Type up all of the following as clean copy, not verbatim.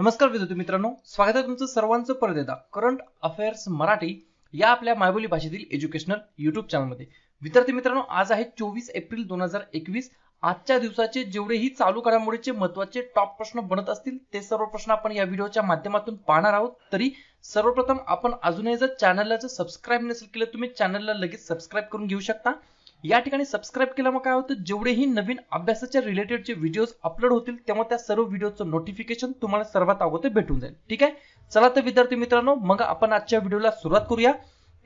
नमस्कार विद्यार्थी मित्रांनो, स्वागत आहे तुमचं सर्वांचं परत एकदा करंट अफेअर्स मराठी या आपल्या मायबोली भाषेतील एज्युकेशनल युट्यूब चॅनलमध्ये। विद्यार्थी मित्रांनो, आज आहे 24 एप्रिल 2021। आजच्या दिवसाचे जेवढेही चालू घडामोडीचे महत्त्वाचे टॉप प्रश्न बनत असतील ते सर्व प्रश्न आपण या व्हिडिओच्या माध्यमातून पाहणार आहोत। तरी सर्वप्रथम आपण अजूनही जर चॅनलला सबस्क्राइब नसेल केलं तुम्ही चॅनलला लगेच सबस्क्राइब करून घेऊ शकता। या ठिकाणी सबस्क्राइब केल्यामुळे काय होतं, जेवढेही नवीन अभ्यासाच्या रिलेटेडचे व्हिडिओज अपलोड होतील तेव्हा त्या सर्व व्हिडिओचं नोटिफिकेशन तुम्हाला सर्वात अगोदर भेटून जाईल। ठीक आहे, चला तर विद्यार्थी मित्रांनो, मग आपण आजच्या व्हिडिओला सुरुवात करूया।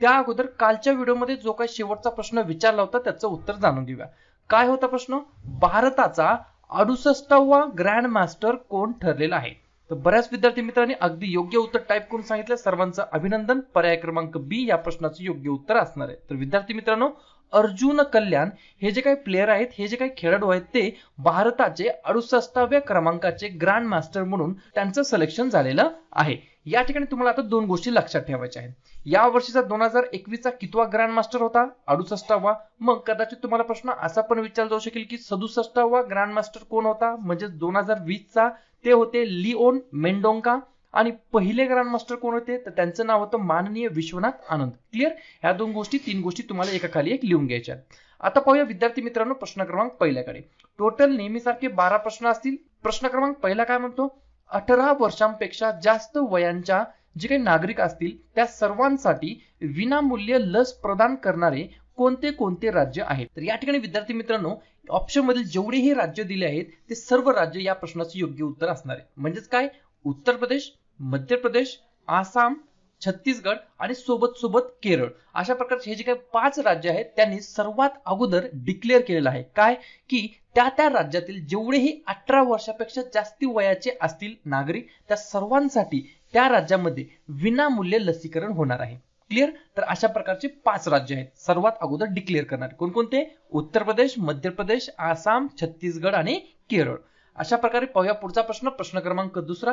त्या अगोदर कालच्या व्हिडिओमध्ये जो काही शेवटचा प्रश्न विचारला होता त्याचं उत्तर जाणून घेऊया। काय होता प्रश्न? भारताचा 68वा ग्रँड मास्टर कोण ठरलेला आहे? तर बऱ्याच विद्यार्थी मित्रांनी अगदी योग्य उत्तर टाइप करून सांगितलं, सर्वांचं अभिनंदन। पर्याय क्रमांक बी या प्रश्नाचं योग्य उत्तर असणार आहे। तर विद्यार्थी मित्रांनो, अर्जुन कल्याण हे जे काही प्लेयर आहेत, हे जे काही खेळाडू आहेत, ते भारताचे 68व्या क्रमांकाचे ग्रँड मास्टर म्हणून त्यांचं सिलेक्शन झालेलं आहे। या ठिकाणी तुम्हाला आता दोन गोष्टी लक्षात ठेवायच्या आहेत। या वर्षीचा 2021 चा कितवा ग्रँड मास्टर होता? 68वा। मग कदाचित तुम्हाला प्रश्न असा पण विचारला जाऊ शकेल की 67वा ग्रँड मास्टर कोण होता? म्हणजे 2020 चा ते होते लिओन मेंडोंका। आणि पहिले ग्रँड मास्टर कोण होते? तर त्यांचं नाव होतं माननीय विश्वनाथ आनंद। क्लिअर? ह्या दोन गोष्टी तीन गोष्टी तुम्हाला एका खाली एक लिहून घ्यायच्या। आता पाहूया विद्यार्थी मित्रांनो प्रश्न क्रमांक पहिल्याकडे। टोटल नेहमीसारखे 12 प्रश्न असतील। प्रश्न क्रमांक पहिला काय म्हणतो? 18 वर्षांपेक्षा जास्त वयांच्या जे काही नागरिक असतील त्या सर्वांसाठी विनामूल्य लस प्रदान करणारे कोणते कोणते राज्य आहेत? तर या ठिकाणी विद्यार्थी मित्रांनो, ऑप्शन मधील जेवढेही राज्य दिले आहेत ते सर्व राज्य या प्रश्नाचे योग्य उत्तर असणार आहे। म्हणजेच काय? उत्तर प्रदेश, मध्य प्रदेश, आसाम, छत्तीसगड आणि सोबत सोबत केरळ, अशा प्रकारचे हे जे काही 5 राज्य आहेत त्यांनी सर्वात अगोदर डिक्लेअर केलेलं आहे काय, की त्या राज्यातील जेवढेही 18 वर्षापेक्षा जास्ती वयाचे असतील नागरिक त्या सर्वांसाठी त्या राज्यामध्ये विनामूल्य लसीकरण होणार आहे। क्लिअर? तर अशा प्रकारचे 5 राज्य आहेत सर्वात अगोदर डिक्लेअर करणारे। कोणकोणते? उत्तर प्रदेश, मध्य प्रदेश, आसाम, छत्तीसगड आणि केरळ। अशा प्रकारे पाहूया पुढचा प्रश्न। प्रश्न क्रमांक दुसरा,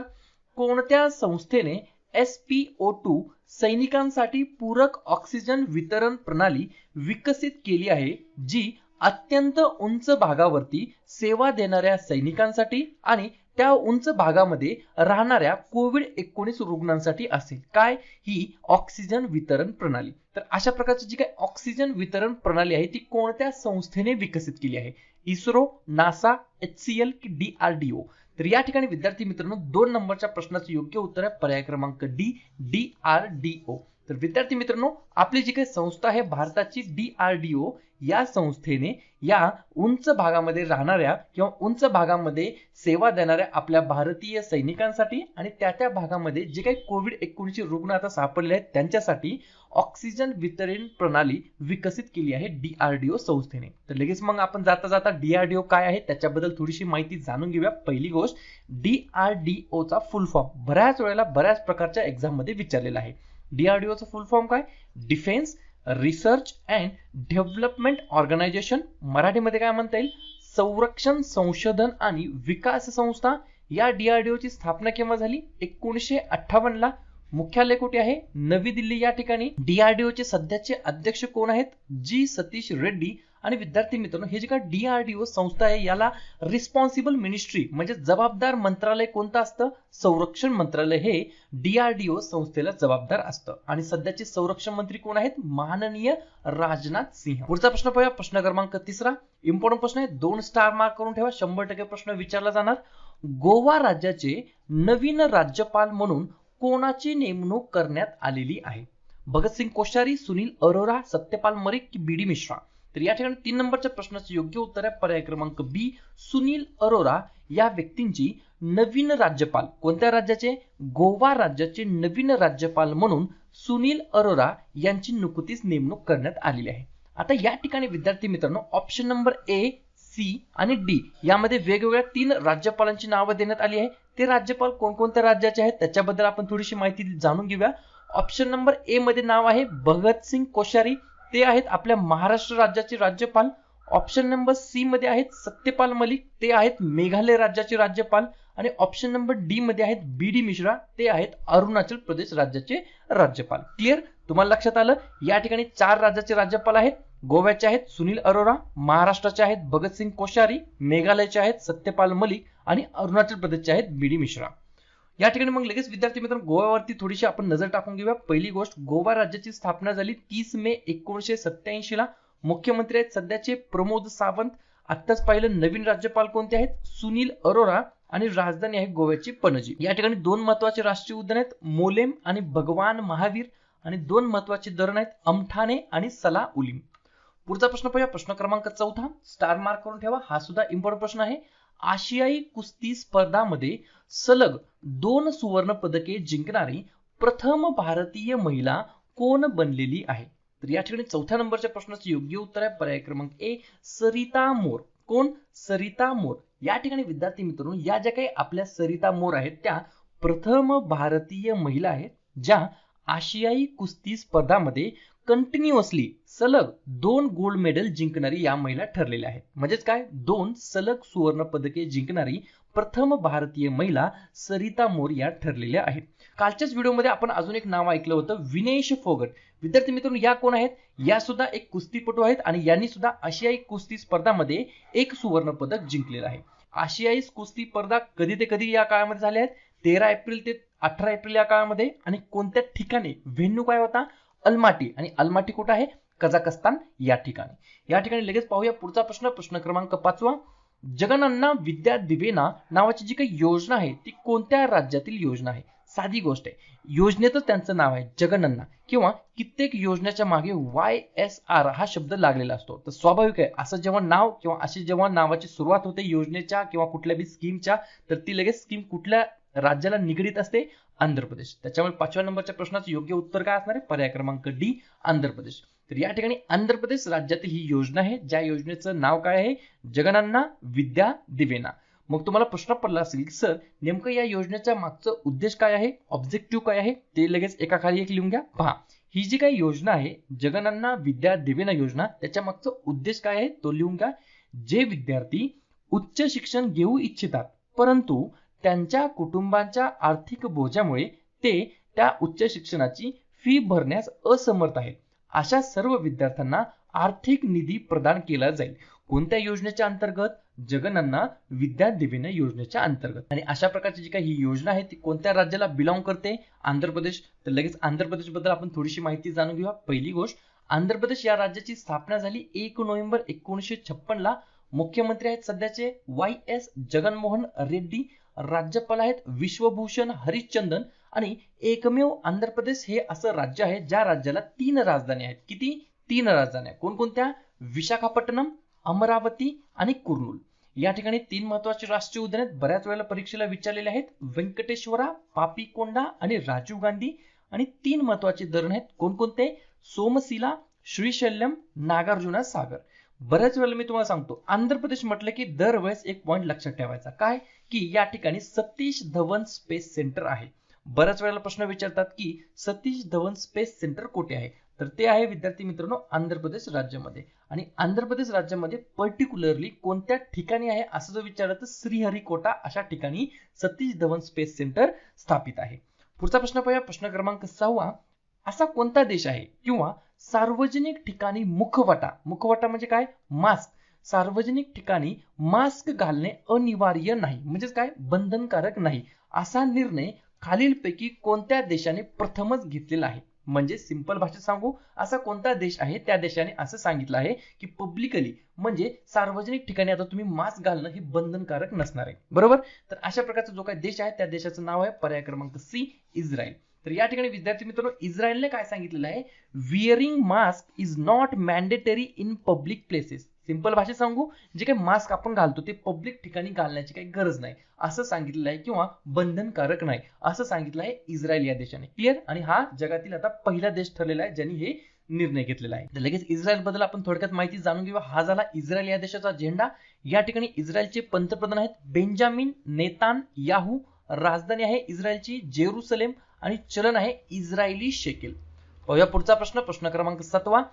कोणत्या संस्थेने SpO2 सैनिकांसाठी पूरक ऑक्सिजन वितरण प्रणाली विकसित केली आहे, जी अत्यंत उंच भागावरती सेवा देणाऱ्या सैनिकांसाठी आणि त्या उंच भागामध्ये राहणाऱ्या कोविड-19 रुग्णांसाठी असेल? काय? ही ऑक्सिजन वितरण प्रणाली। तर अशा प्रकारची जी काही ऑक्सिजन वितरण प्रणाली आहे ती कोणत्या संस्थेने विकसित केली आहे? इस्रो, नासा, HCL की DRDO? तर या ठिकाणी विद्यार्थी मित्रांनो 2 नंबरच्या प्रश्नाचं योग्य उत्तर आहे पर्याय क्रमांक डी, DRDO। तर विद्यार्थी मित्रांनो, आपली जी काही संस्था आहे भारताची DRDO, या संस्थेने या उंच भागामध्ये राहणाऱ्या किंवा उंच भागामध्ये सेवा देणाऱ्या आपल्या भारतीय सैनिकांसाठी आणि त्या भागामध्ये जे काही कोविड-19 रुग्ण आता सापडले आहेत त्यांच्यासाठी ऑक्सिजन वितरण प्रणाली विकसित केली आहे DRDO संस्थेने। तर लगेच मग आपण जाता जाता DRDO काय आहे त्याच्याबद्दल थोडीशी माहिती जाणून घेऊया। पहिली गोष्ट, DRDO चा फुल फॉर्म बऱ्याच वेळेला बऱ्याच प्रकारच्या एक्झाम मध्ये विचारलेला आहे। DRDO चा फुल फॉर्म काय? Defence research and development organisation. मराठीमध्ये काय म्हणता येईल? संरक्षण संशोधन आणि विकास संस्था। या DRDO ची स्थापना केव्हा झाली? 1958 ला। मुख्यालय कुठे आहे? नवी दिल्ली या ठिकाणी। DRDO चे सध्याचे अध्यक्ष कोण आहेत? G सतीश रेड्डी। आणि विद्यार्थी मित्रांनो, हे जे काय DRDO संस्था आहे याला रिस्पॉन्सिबल मिनिस्ट्री म्हणजे जबाबदार मंत्रालय कोणतं असतं? संरक्षण मंत्रालय हे DRDO संस्थेला जबाबदार असतं। आणि सध्याचे संरक्षण मंत्री कोण आहेत? माननीय राजनाथ सिंह। पुढचा प्रश्न पाहूया। प्रश्न क्रमांक तिसरा, इम्पॉर्टंट प्रश्न आहे, 2 स्टार मार्क करून ठेवा, 100% प्रश्न विचारला जाणार। गोवा राज्याचे नवीन राज्यपाल म्हणून कोणाची नेमणूक करण्यात आलेली आहे? भगतसिंग कोश्यारी, सुनील अरोरा, सत्यपाल मलिक की BD मिश्रा? तर या ठिकाणी 3 नंबरच्या प्रश्नाचे योग्य उत्तर आहे पर्याय क्रमांक बी, सुनील अरोरा या व्यक्तींची नवीन राज्यपाल कोणत्या राज्याचे? गोवा राज्याचे नवीन राज्यपाल म्हणून सुनील अरोरा यांची नुकतीच नेमणूक करण्यात आलेली आहे। आता या ठिकाणी विद्यार्थी मित्रांनो, ऑप्शन नंबर A, C आणि D यामध्ये वेगवेगळ्या 3 राज्यपालांची नावे देण्यात आली आहे। ते राज्यपाल कोणकोणत्या राज्याचे आहेत त्याच्याबद्दल आपण थोडीशी माहिती जाणून घेऊया। ऑप्शन नंबर A मध्ये नाव आहे भगतसिंग कोश्यारी, ते आहेत आपल्या महाराष्ट्र राज्याचे राज्यपाल। ऑप्शन नंबर C मध्ये आहेत सत्यपाल मलिक, ते आहेत मेघालय राज्याचे राज्यपाल। आणि ऑप्शन नंबर D मध्ये आहेत BD मिश्रा, ते आहेत अरुणाचल प्रदेश राज्याचे राज्यपाल। क्लिअर? तुम्हाला लक्षात आलं? या ठिकाणी 4 राज्याचे राज्यपाल आहेत। गोव्याचे आहेत सुनील अरोरा, महाराष्ट्राचे आहेत भगतसिंग कोश्यारी, मेघालयचे आहेत सत्यपाल मलिक आणि अरुणाचल प्रदेशचे आहेत BD मिश्रा। या ठिकाणी मग लगेच विद्यार्थी मित्रांनो गोव्यावरती थोडीशी आपण नजर टाकून घेऊया. पहिली गोष्ट, गोवा राज्याची स्थापना झाली 30 मे 1987 ला. मुख्यमंत्री आहेत सध्याचे प्रमोद सावंत. आत्ताच पाहिलं नवीन राज्यपाल कोणते आहेत, सुनील अरोरा. आणि राजधानी आहे गोव्याची पणजी. या ठिकाणी दोन महत्वाचे राष्ट्रीय उद्यान आहेत, मोलेम आणि भगवान महावीर. आणि दोन महत्वाचे धरण आहेत, अमठाने आणि सला उलीम. पुढचा प्रश्न पाहूया, प्रश्न क्रमांक 4. स्टार मार्क करून ठेवा, हा सुद्धा इम्पॉर्टंट प्रश्न आहे. आशियाई कुस्ती स्पर्धामध्ये सलग 2 सुवर्ण पदके जिंकणारी प्रथम भारतीय महिला कोण बनलेली आहे? तर या ठिकाणी 4थ्या नंबरच्या प्रश्नाचे योग्य उत्तर आहे पर्याय क्रमांक ए, सरिता मोर. कोण? सरिता मोर. या ठिकाणी विद्यार्थी मित्रांनो, या ज्या काही आपल्या सरिता मोर आहेत त्या प्रथम भारतीय महिला आहेत ज्या आशियाई कुस्ती स्पर्धामध्ये कंटिन्युअसली सलग 2 गोल्ड मेडल जिंकणारी या महिला ठरलेल्या आहेत. म्हणजेच काय, 2 सलग सुवर्ण पदके जिंकणारी प्रथम भारतीय महिला सरिता मोर या ठरलेल्या आहेत. कालच्याच व्हिडिओमध्ये आपण अजून एक नाव ऐकलं होतं, विनेश फोगट. विद्यार्थी मित्रांनो, या कोण आहेत? या सुद्धा एक कुस्तीपटू आहेत आणि यांनी सुद्धा आशियाई कुस्ती स्पर्धामध्ये 1 सुवर्ण पदक जिंकलेलं आहे. आशियाई कुस्ती स्पर्धा कधी ते कधी या काळामध्ये झाल्या आहेत? 13 एप्रिल ते 18 एप्रिल या काळामध्ये. आणि कोणत्या ठिकाणी? व्हेन्यू काय होता? अलमाटी. आणि अलमाटी कुठं आहे? कझाकस्तान या ठिकाणी. या ठिकाणी लगेच पाहूया पुढचा प्रश्न, प्रश्न क्रमांक 5. जगनन्ना विद्या दिवेना नावाची जी काही योजना आहे ती कोणत्या राज्यातील योजना आहे? साधी गोष्ट आहे, योजनेतच त्यांचं नाव आहे जगनन्ना, किंवा कित्येक योजनेच्या मागे YSR हा शब्द लागलेला असतो. तर स्वाभाविक आहे असं जेव्हा नाव किंवा अशी जेव्हा नावाची सुरुवात होते योजनेच्या किंवा कुठल्या बी स्कीमच्या, तर ती लगेच स्कीम कुठल्या राज्याला निगडीत असते? आंध्र प्रदेश. त्याच्यामुळे 5व्या नंबरच्या प्रश्नाचं योग्य उत्तर काय असणार आहे? पर्याय क्रमांक डी, आंध्र प्रदेश. तर या ठिकाणी आंध्र प्रदेश राज्यातील ही योजना आहे ज्या योजनेचं नाव काय आहे? जगनन्ना विद्या दिवेना. मग तुम्हाला प्रश्न पडला असेल की सर नेमकं या योजनेच्या मागचं उद्देश काय आहे, ऑब्जेक्टिव्ह काय आहे, ते लगेच एकाखाली एक लिहून घ्या. पहा, ही जी काही योजना आहे जगनन्ना विद्या दिवेना योजना, त्याच्या मागचं उद्देश काय आहे तो लिहून घ्या. जे विद्यार्थी उच्च शिक्षण घेऊ इच्छितात परंतु त्यांच्या कुटुंबाच्या आर्थिक बोजामुळे ते त्या उच्च शिक्षणाची फी भरण्यास असमर्थ आहेत, अशा सर्व विद्यार्थ्यांना आर्थिक निधी प्रदान केला जाईल. कोणत्या योजनेच्या अंतर्गत? जगनन्ना विद्या दिवेना योजनेच्या अंतर्गत. आणि अशा प्रकारची जी काही ही योजना आहे ती कोणत्या राज्याला बिलॉंग करते? आंध्र प्रदेश. तर लगेच आंध्र प्रदेश बद्दल आपण थोडीशी माहिती जाणून घेऊया. पहिली गोष्ट, आंध्र प्रदेश या राज्याची स्थापना झाली 1 नोव्हेंबर 1956 ला. मुख्यमंत्री आहेत सध्याचे YS जगनमोहन रेड्डी. राज्यपाल आहेत विश्वभूषण हरिश्चंदन. आणि एकमेव आंध्र प्रदेश हे असं राज्य आहे ज्या राज्याला 3 राजधानी आहेत. किती? 3 राजधान्या. कोणकोणत्या? विशाखापट्टणम, अमरावती आणि कुर्नूल. या ठिकाणी 3 महत्वाचे राष्ट्रीय उद्यान आहेत, बऱ्याच वेळेला परीक्षेला विचारलेले आहेत, व्यंकटेश्वरा, पापीकोंडा आणि राजीव गांधी. आणि 3 महत्वाचे धरण आहेत, कोणकोणते? सोमशिला, श्रीशैल्यम, नागार्जुना सागर. बऱ्याच वेळेला मी तुम्हाला सांगतो, आंध्र प्रदेश म्हटलं की दरवेळेस एक पॉईंट लक्षात ठेवायचा, काय की या ठिकाणी सतीश धवन स्पेस सेंटर आहे. बऱ्याच वेळेला प्रश्न विचारतात की सतीश धवन स्पेस सेंटर कुठे आहे? तर ते आहे विद्यार्थी मित्रांनो आंध्र प्रदेश राज्यामध्ये. आणि आंध्र प्रदेश राज्यामध्ये पर्टिक्युलरली कोणत्या ठिकाणी आहे असं जर विचारलं तर श्रीहरिकोटा अशा ठिकाणी सतीश धवन स्पेस सेंटर स्थापित आहे. पुढचा प्रश्न पाहूया, प्रश्न क्रमांक 6. असा कोणता देश आहे किंवा सार्वजनिक ठिकाणी मुखवटा, मुखवटा म्हणजे काय? मास्क. सार्वजनिक ठिकाणी मास्क घालणे अनिवार्य नाही, म्हणजेच काय? बंधनकारक नाही, असा निर्णय खालीलपैकी कोणत्या देशाने प्रथमच घेतलेला आहे? म्हणजे सिंपल भाषेत सांगू, असा कोणता देश आहे त्या देशाने असं सांगितलं आहे की पब्लिकली म्हणजे सार्वजनिक ठिकाणी आता तुम्ही मास्क घालणं हे बंधनकारक नसणार आहे. बरोबर? तर अशा प्रकारचा जो काही देश आहे त्या देशाचं नाव आहे पर्याय क्रमांक सी, इस्रायल. तर या ठिकाणी विद्यार्थी मित्रांनो इस्रायलने काय सांगितलेलं आहे? Wearing mask is not mandatory in public places. Simple भाषेत सांगू, जे काही मास्क आपण घालतो ते पब्लिक ठिकाणी घालण्याची काही गरज नाही असं सांगितलेलं आहे, किंवा बंधनकारक नाही असं सांगितलं आहे इस्रायल या देशाने. क्लिअर? आणि हा जगातील आता पहिला देश ठरलेला आहे ज्यांनी हे निर्णय घेतलेला आहे. तर लगेच इस्रायल बद्दल आपण थोडक्यात माहिती जाणून घेऊया. हा झाला इस्रायल या देशाचा झेंडा. या ठिकाणी इस्रायलचे पंतप्रधान आहेत बेंजामिन नेतान्याहू. राजधानी आहे इस्रायलची जेरुसलेम. आणि चलन आहे इस्रायली शेकेल. पाहूया पुढचा प्रश्न, प्रश्न क्रमांक 7.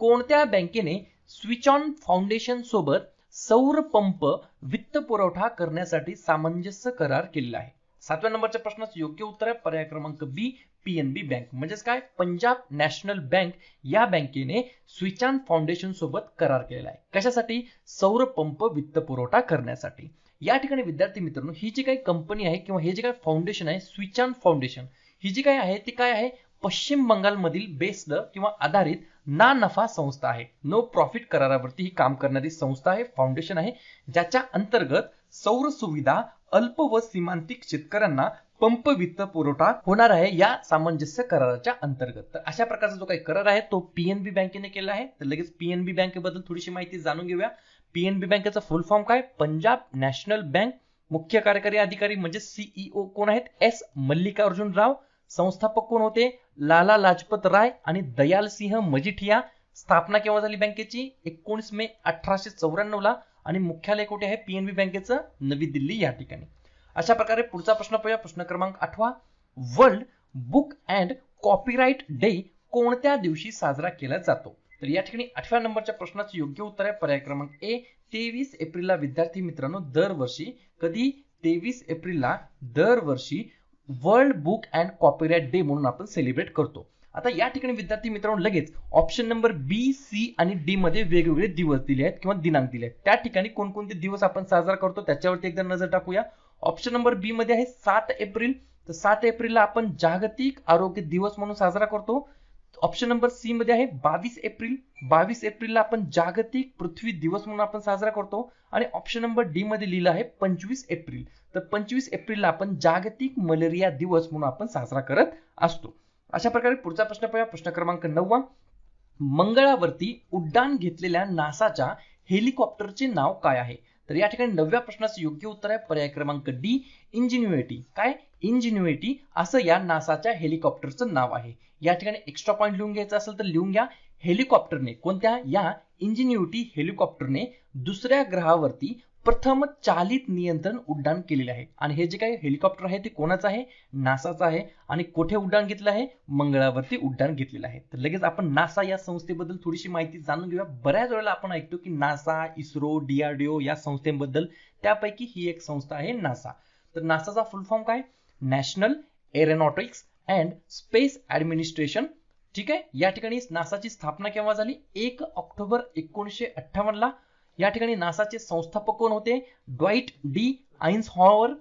कोणत्या बँकेने स्विच ऑन फाउंडेशन सोबत सौर पंप वित्त पुरवठा करण्यासाठी सामंजस्य करार केलेला आहे? 7व्या नंबरच्या प्रश्नाचं योग्य उत्तर आहे पर्याय क्रमांक बी, PNB बँक. म्हणजेच काय? पंजाब नॅशनल बँक या बँकेने स्विच ऑन फाउंडेशन सोबत करार केलेला आहे. कशासाठी? सौर पंप वित्त पुरवठा करण्यासाठी. या ठिकाणी विद्यार्थी मित्रांनो ही जी काही कंपनी आहे किंवा हे जे काही फाउंडेशन आहे स्विचान फाउंडेशन ही जी काही आहे ती काय आहे पश्चिम बंगालमधील बेस्ड किंवा आधारित ना नफा संस्था आहे. नो प्रॉफिट करारावरती ही काम करणारी संस्था आहे, फाउंडेशन आहे, ज्याच्या अंतर्गत सौर सुविधा अल्प व सीमांतिक शेतकऱ्यांना पंप वित्त पुरवठा होणार आहे या सामंजस्य कराराच्या अंतर्गत. तर अशा प्रकारचा जो काही करार आहे तो पीएनबी बँकेने केला आहे. तर लगेच पीएनबी बँकेबद्दल थोडीशी माहिती जाणून घेऊया. पीएनबी बँकेचा फुल फॉर्म काय? Punjab national bank. मुख्य कार्यकारी अधिकारी म्हणजे सीईओ कोण आहेत? एस मल्लिकार्जुन राव. संस्थापक कोण होते? लाला लाजपत राय आणि दयाल सिंह मजीठिया. स्थापना केव्हा झाली बँकेची? 19 मे 1894 ला. आणि मुख्यालय कुठे आहे पीएनबी बँकेचं? नवी दिल्ली या ठिकाणी. अशा प्रकारे पुढचा प्रश्न पाहूया. प्रश्न क्रमांक 8. World book and copyright day कोणत्या दिवशी साजरा केला जातो? तर या ठिकाणी 8व्या नंबरच्या प्रश्नाचं योग्य उत्तर आहे पर्याय क्रमांक ए 23 एप्रिलला. विद्यार्थी मित्रांनो दरवर्षी कधी 23 एप्रिलला दरवर्षी world book and copyright day म्हणून आपण सेलिब्रेट करतो. आता या ठिकाणी विद्यार्थी मित्रांनो लगेच ऑप्शन नंबर बी सी आणि डी मध्ये वेगवेगळे दिवस दिले आहेत किंवा दिनांक दिले आहेत. त्या ठिकाणी कोणकोणते दिवस आपण साजरा करतो त्याच्यावरती एकदा नजर टाकूया. ऑप्शन नंबर बी मध्ये आहे 7 एप्रिल. तर 7 एप्रिलला आपण जागतिक आरोग्य दिवस म्हणून साजरा करतो. ऑप्शन नंबर सी मध्ये आहे 22 एप्रिल. 22 एप्रिलला आपण जागतिक पृथ्वी दिवस म्हणून आपण साजरा करतो. आणि ऑप्शन नंबर डी मध्ये लिहिलं आहे 25 एप्रिल. तर 25 एप्रिलला आपण जागतिक मलेरिया दिवस म्हणून आपण साजरा करत असतो. अशा प्रकारे पुढचा प्रश्न पाहूया. प्रश्न क्रमांक 9. मंगळावरती उड्डाण घेतलेल्या नासाच्या हेलिकॉप्टरचे नाव काय आहे? तर या ठिकाणी 9व्या प्रश्नाचं योग्य उत्तर आहे पर्याय क्रमांक डी इंजिन्युइटी. काय? इंजिन्युइटी असं या नासाच्या हेलिकॉप्टरचं नाव आहे. या ठिकाणी एक्स्ट्रा पॉइंट लिहून घ्यायचा असेल तर लिहून घ्या. हेलिकॉप्टरने कोणत्या? या इंजिन्युइटी हेलिकॉप्टरने दुसऱ्या ग्रहावरती प्रथम चालित नियंत्रण उड्डाण केलेले आहे. आणि हे जे काही हेलिकॉप्टर आहे ते कोणाचं आहे? नासाचं आहे. आणि कुठे उड्डाण घेतलं आहे? मंगळावरती उड्डाण घेतलेलं आहे. तर लगेच आपण नासा या संस्थेबद्दल थोडीशी माहिती जाणून घेऊया. बऱ्याच वेळेला आपण ऐकतो की नासा, इस्रो, डीआरडीओ या संस्थेबद्दल, त्यापैकी ही एक संस्था आहे नासा. तर नासाचा फुल फॉर्म काय? National aeronautics and space administration. ठीक आहे. या ठिकाणी नासाची स्थापना केव्हा झाली? 1 ऑक्टोबर 1958 ला. या ठिकाणी नासाचे संस्थापक कोण होते? ड्वाइट डी आइन्सहॉवर.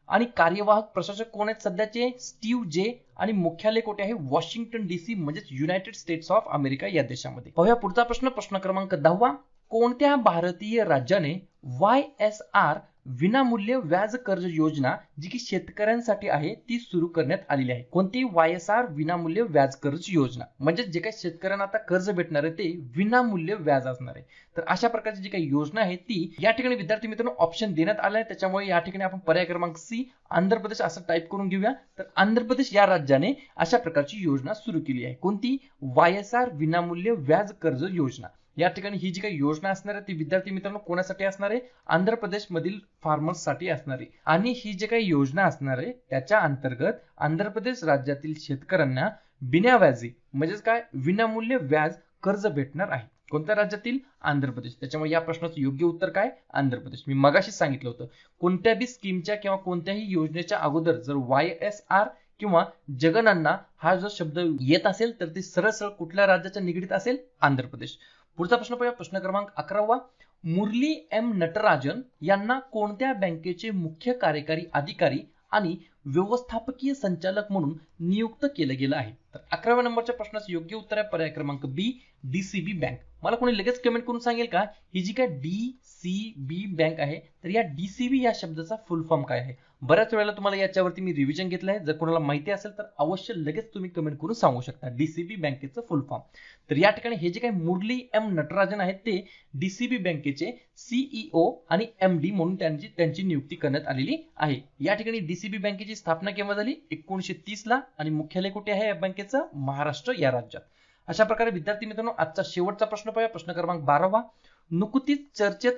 आणि कार्यवाहक प्रशासक कोण आहेत सध्याचे? स्टीव्ह जे. आणि मुख्यालय कुठे आहे? वॉशिंग्टन डीसी म्हणजेच युनायटेड स्टेट्स ऑफ अमेरिका या देशामध्ये. पाहूया पुढचा प्रश्न. प्रश्न क्रमांक 10. कोणत्या भारतीय राज्याने YSR विनामूल्य व्याज कर्ज योजना जी की शेतकऱ्यांसाठी आहे ती सुरू करण्यात आलेली आहे? कोणती? YSR विनामूल्य व्याज कर्ज योजना. म्हणजे जे काही शेतकऱ्यांना आता कर्ज भेटणार आहे ते विनामूल्य व्याज असणार आहे. तर अशा प्रकारची जी काही योजना आहे ती या ठिकाणी विद्यार्थी मित्रांनो ऑप्शन देण्यात आला आहे. त्याच्यामुळे या ठिकाणी आपण पर्याय क्रमांक सी आंध्र प्रदेश असं टाईप करून घेऊया. तर आंध्र प्रदेश या राज्याने अशा प्रकारची योजना सुरू केली आहे. कोणती? YSR विनामूल्य व्याज कर्ज योजना. या ठिकाणी ही जी काही योजना असणार आहे ती विद्यार्थी मित्रांनो कोणासाठी असणार आहे? आंध्र प्रदेश मधील फार्मर्स साठी असणार आहे. आणि ही जी काही योजना असणार आहे त्याच्या अंतर्गत आंध्र प्रदेश राज्यातील शेतकऱ्यांना बिनाव्याजी म्हणजेच काय विनामूल्य व्याज कर्ज भेटणार आहे. कोणत्या राज्यातील? आंध्र प्रदेश. त्याच्यामुळे या प्रश्नाचं योग्य उत्तर काय? आंध्र प्रदेश. मी मगाशी सांगितलं होतं कोणत्याही स्कीमच्या किंवा कोणत्याही योजनेच्या अगोदर जर YSR किंवा जगनन्ना हा जो शब्द येत असेल तर ते सरळ सरळ कुठल्या राज्याच्या निगडीत असेल? आंध्र प्रदेश. पुढचा प्रश्न पाहूया. प्रश्न क्रमांक 11. मुरली एम नटराजन यांना कोणत्या बँकेचे मुख्य कार्यकारी अधिकारी आणि व्यवस्थापकीय संचालक म्हणून नियुक्त केलं गेलं आहे? तर 11व्या नंबरच्या प्रश्नाचं योग्य उत्तर आहे पर्याय क्रमांक बी डीसीबी बँक. मला कोणी लगेच कमेंट करून सांगेल का ही जी काय डीसीबी बँक आहे तर या डीसीबी या शब्दाचा फुल फॉर्म काय आहे? बऱ्याच वेळेला तुम्हाला याच्यावरती मी रिव्हिजन घेतलं आहे. जर कोणाला माहिती असेल तर अवश्य लगेच तुम्ही कमेंट करून सांगू शकता डीसीबी बँकेचं फुल फॉर्म. तर या ठिकाणी हे जे काही मुरली एम नटराजन आहेत ते डीसीबी बँकेचे सीईओ आणि एमडी म्हणून त्यांची नियुक्ती करण्यात आलेली आहे. या ठिकाणी डीसीबी बँकेची स्थापना केव्हा झाली? 1930 ला. आणि मुख्यालय कुठे आहे या बँकेचं? महाराष्ट्र या राज्यात. अशा प्रकारे विद्यार्थी मित्रांनो आजचा शेवटचा प्रश्न पाहूया. प्रश्न क्रमांक 12. नुकतीच चर्चेत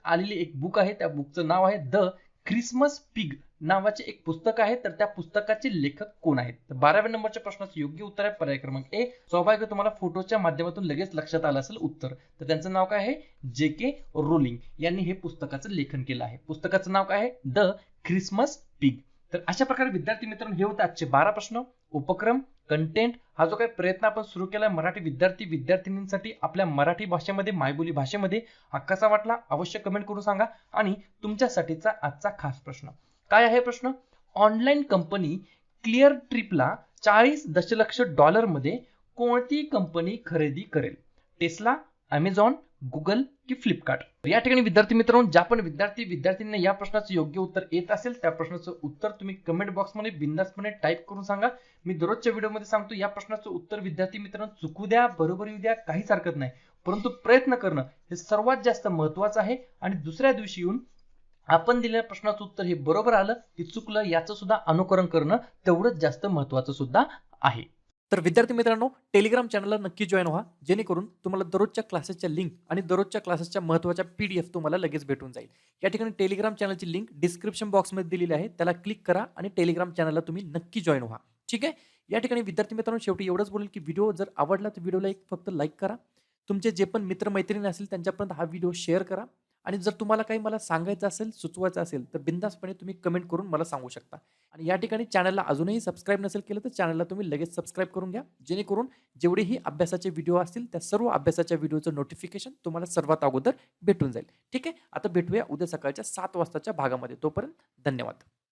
आलेली एक बुक आहे. त्या बुकचं नाव आहे द ख्रिसमस पिग नावाचे एक पुस्तक आहे. तर त्या पुस्तकाचे लेखक कोण आहेत? तर 12व्या नंबरच्या प्रश्नाचं योग्य उत्तर आहे पर्याय क्रमांक ए. स्वाभाविक तुम्हाला फोटोच्या माध्यमातून लगेच लक्षात आलं असेल उत्तर. तर त्यांचं नाव काय आहे? JK रोलिंग यांनी हे पुस्तकाचं लेखन केलं आहे. पुस्तकाचं नाव काय आहे? The Christmas pig. तर अशा प्रकारे विद्यार्थी मित्रांनो हे होते आजचे 12 प्रश्न. उपक्रम, कंटेंट हा जो काही प्रयत्न आपण सुरू केला मराठी विद्यार्थी विद्यार्थिनींसाठी आपल्या मराठी भाषेमध्ये मायबोली भाषेमध्ये हा कसा वाटला अवश्य कमेंट करून सांगा. आणि तुमच्यासाठीचा आजचा खास प्रश्न काय आहे? प्रश्न, ऑनलाईन कंपनी क्लिअर ट्रिपला 40 दशलक्ष डॉलरमध्ये कोणती कंपनी खरेदी करेल? टेस्ला, अमेझॉन, गुगल की फ्लिपकार्ट? या ठिकाणी विद्यार्थी मित्रांनो, ज्या पण विद्यार्थी विद्यार्थ्यांना या प्रश्नाचं योग्य उत्तर येत असेल त्या प्रश्नाचं उत्तर तुम्ही कमेंट बॉक्समध्ये बिंदासपणे टाईप करून सांगा. मी दररोजच्या व्हिडिओमध्ये सांगतो या प्रश्नाचं उत्तर विद्यार्थी मित्रांनो चुकू द्या, बरोबर येऊ द्या, काहीच हरकत नाही, परंतु प्रयत्न करणं हे सर्वात जास्त महत्त्वाचं आहे. आणि दुसऱ्या दिवशी येऊन आपण दिलेल्या प्रश्नाचं उत्तर हे बरोबर आलं की चुकलं याचं सुद्धा अनुकरण करणं तेवढंच जास्त महत्त्वाचं सुद्धा आहे. तर विद्यार्थी मित्रांनो, टेलिग्राम चॅनलला नक्की जॉईन व्हा, जेणेकरून तुम्हाला दररोजच्या क्लासेसच्या लिंक आणि दररोजच्या क्लासेसच्या महत्त्वाच्या PDF तुम्हाला लगेच भेटून जाईल. या ठिकाणी टेलिग्राम चॅनलची लिंक डिस्क्रिप्शन बॉक्समध्ये दिलेली आहे, त्याला क्लिक करा आणि टेलिग्राम चॅनलला तुम्ही नक्की जॉईन व्हा. ठीक आहे. या ठिकाणी विद्यार्थी मित्रांनो, शेवटी एवढंच बोलेल की व्हिडिओ जर आवडला तर व्हिडिओला फक्त लाईक करा. तुमचे जे पण मित्रमैत्रिणी असतील त्यांच्यापर्यंत हा व्हिडिओ शेअर करा. आणि जर तुम्हाला काही मला सांगायचं असेल, सुचवायचं असेल तर बिंदासपणे तुम्ही कमेंट करून मला सांगू शकता. आणि या ठिकाणी चॅनलला अजूनही सबस्क्राईब नसेल केलं तर चॅनलला तुम्ही लगेच सबस्क्राईब करून घ्या, जेणेकरून जेवढेही अभ्यासाचे व्हिडिओ असतील त्या सर्व अभ्यासाच्या व्हिडिओचं नोटिफिकेशन तुम्हाला सर्वात अगोदर भेटून जाईल. ठीक आहे. आता भेटूया उद्या सकाळच्या 7 वाजताच्या भागामध्ये. तोपर्यंत धन्यवाद.